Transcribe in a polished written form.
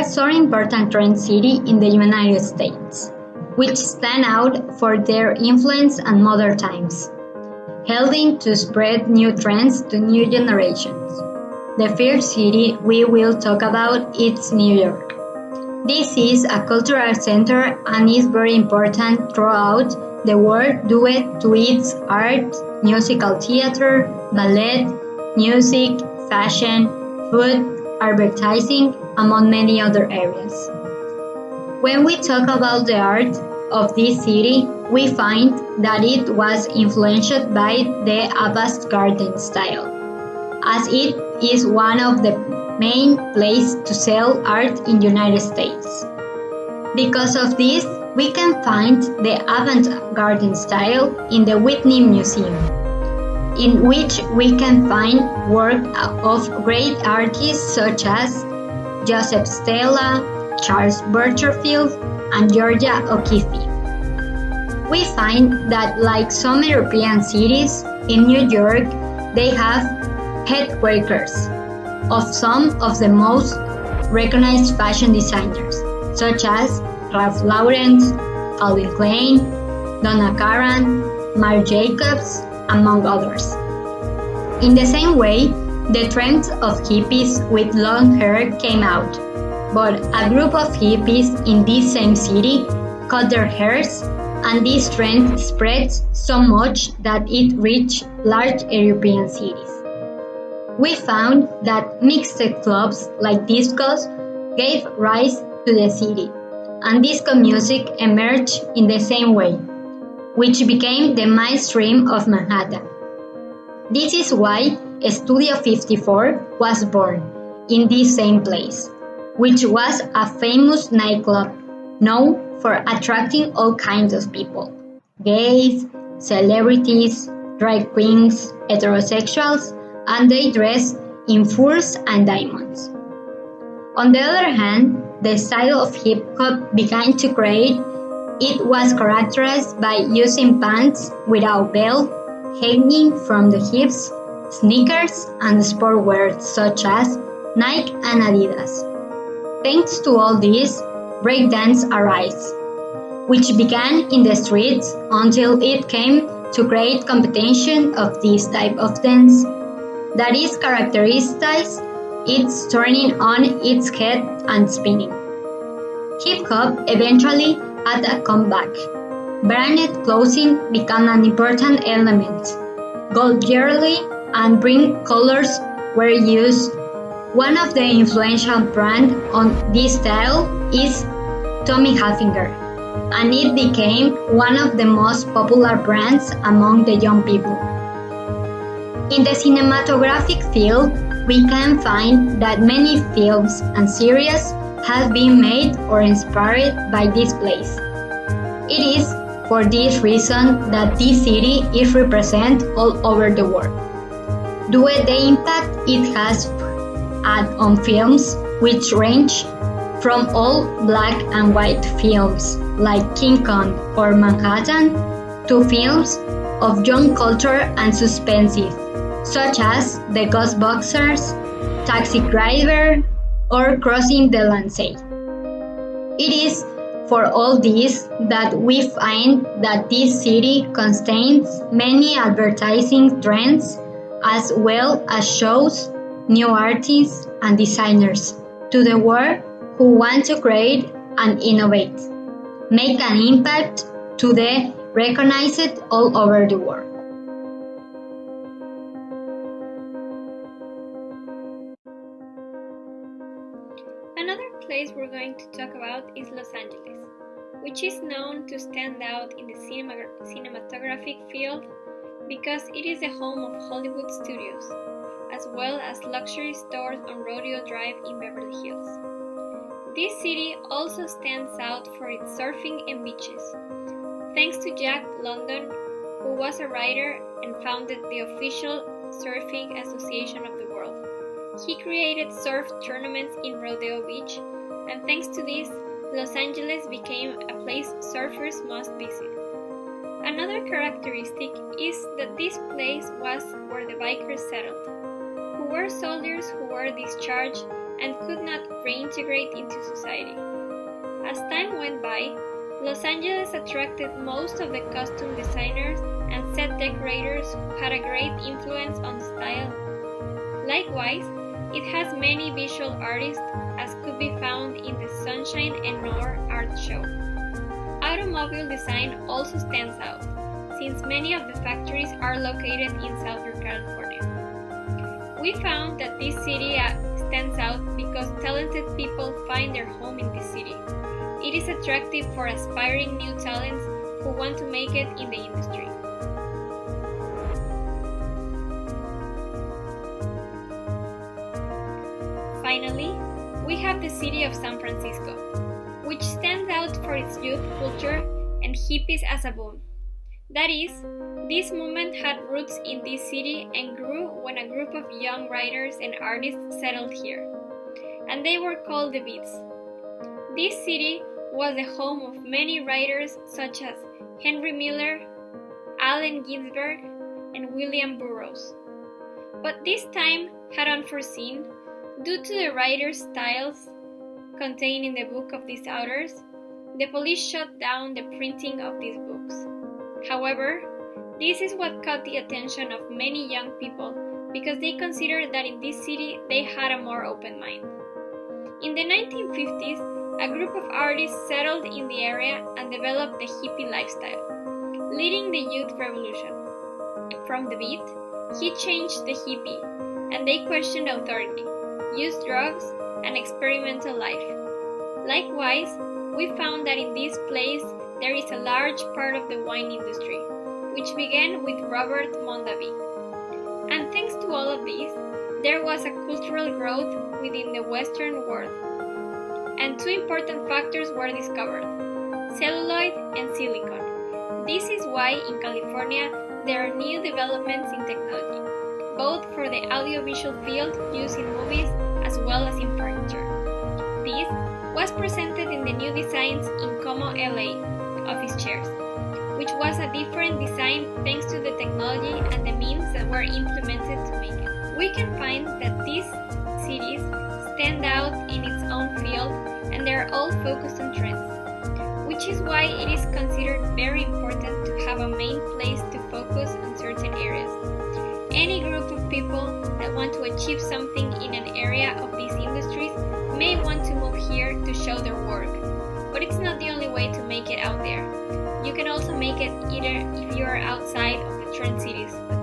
are some important trend cities in the United States, which stand out for their influence and modern times, helping to spread new trends to new generations. The first city we will talk about is New York. This is a cultural center and is very important throughout the world due to its art, musical theater, ballet, music, fashion, food, advertising, among many other areas. When we talk about the art of this city, we find that it was influenced by the avant-garde style, as it is one of the main places to sell art in the United States. Because of this, we can find the avant-garde style in the Whitney Museum, in which we can find work of great artists such as Joseph Stella, Charles Butterfield, and Georgia O'Keeffe. We find that, like some European cities, in New York they have headquarters of some of the most recognized fashion designers, such as Ralph Lauren, Calvin Klein, Donna Karan, Marc Jacobs, among others. In the same way, the trend of hippies with long hair came out, but a group of hippies in this same city cut their hairs, and this trend spread so much that it reached large European cities. We found that mixed clubs like discos gave rise to the city, and disco music emerged in the same way, which became the mainstream of Manhattan. This is why Studio 54 was born in this same place, which was a famous nightclub known for attracting all kinds of people: gays, celebrities, drag queens, heterosexuals, and they dressed in furs and diamonds. On the other hand, the style of hip hop began to create. It was characterized by using pants without belt, hanging from the hips, sneakers, and sportwear such as Nike and Adidas. Thanks to all this, breakdance arose, which began in the streets until it came to create competition of this type of dance that is characterized its turning on its head and spinning. Hip-hop eventually had a comeback. Branded clothing became an important element. Gold jewelry and bright colors were used. One of the influential brands on this style is Tommy Hilfiger, and it became one of the most popular brands among the young people. In the cinematographic field, we can find that many films and series have been made or inspired by this place. It is for this reason that this city is represented all over the world, due to the impact it has had on films which range from all black and white films like King Kong or Manhattan to films of young culture and suspense, such as The Ghostbusters, Taxi Driver, or Crossing the Lancet. It is for all this that we find that this city contains many advertising trends as well as shows new artists and designers to the world who want to create and innovate, make an impact to the recognized all over the world. Another place we're going to talk about is Los Angeles, which is known to stand out in the cinematographic field because it is the home of Hollywood studios, as well as luxury stores on Rodeo Drive in Beverly Hills. This city also stands out for its surfing and beaches, thanks to Jack London, who was a writer and founded the official Surfing Association of the world. He created surf tournaments in Rodeo Beach, and thanks to this, Los Angeles became a place surfers must visit. Another characteristic is that this place was where the bikers settled, who were soldiers who were discharged and could not reintegrate into society. As time went by, Los Angeles attracted most of the costume designers and set decorators who had a great influence on style. Likewise, it has many visual artists, as could be found in the Sunshine and Noir art show. Automobile design also stands out, since many of the factories are located in Southern California. We found that this city stands out because talented people find their home in this city. It is attractive for aspiring new talents who want to make it in the industry. Finally, we have the city of San Francisco, which stands out for its youth culture and hippies as a boom. That is, this movement had roots in this city and grew when a group of young writers and artists settled here, and they were called the Beats. This city was the home of many writers such as Henry Miller, Allen Ginsberg, and William Burroughs. But this time had unforeseen, due to the writers' styles contained in the book of these authors, the police shut down the printing of these books. However, this is what caught the attention of many young people because they considered that in this city they had a more open mind. In the 1950s, a group of artists settled in the area and developed the hippie lifestyle, leading the youth revolution. From the Beat, he changed the hippie, and they questioned authority, used drugs, and experimental life. Likewise, we found that in this place there is a large part of the wine industry, which began with Robert Mondavi. And thanks to all of this, there was a cultural growth within the Western world. And two important factors were discovered: celluloid and silicon. This is why in California there are new developments in technology, both for the audiovisual field used in movies as well as in furniture. This was presented in the new designs in Como, LA, office chairs, which was a different design thanks to the technology and the means that were implemented to make it. We can find that these cities stand out in its own field and they are all focused on trends, which is why it is considered very important to have a main place to focus on certain areas. Any group of people that want to achieve something in an area of these industries may want to move here to show their work, but it's not the only way to make it out there. You can also make it either if you are outside of the trend cities, but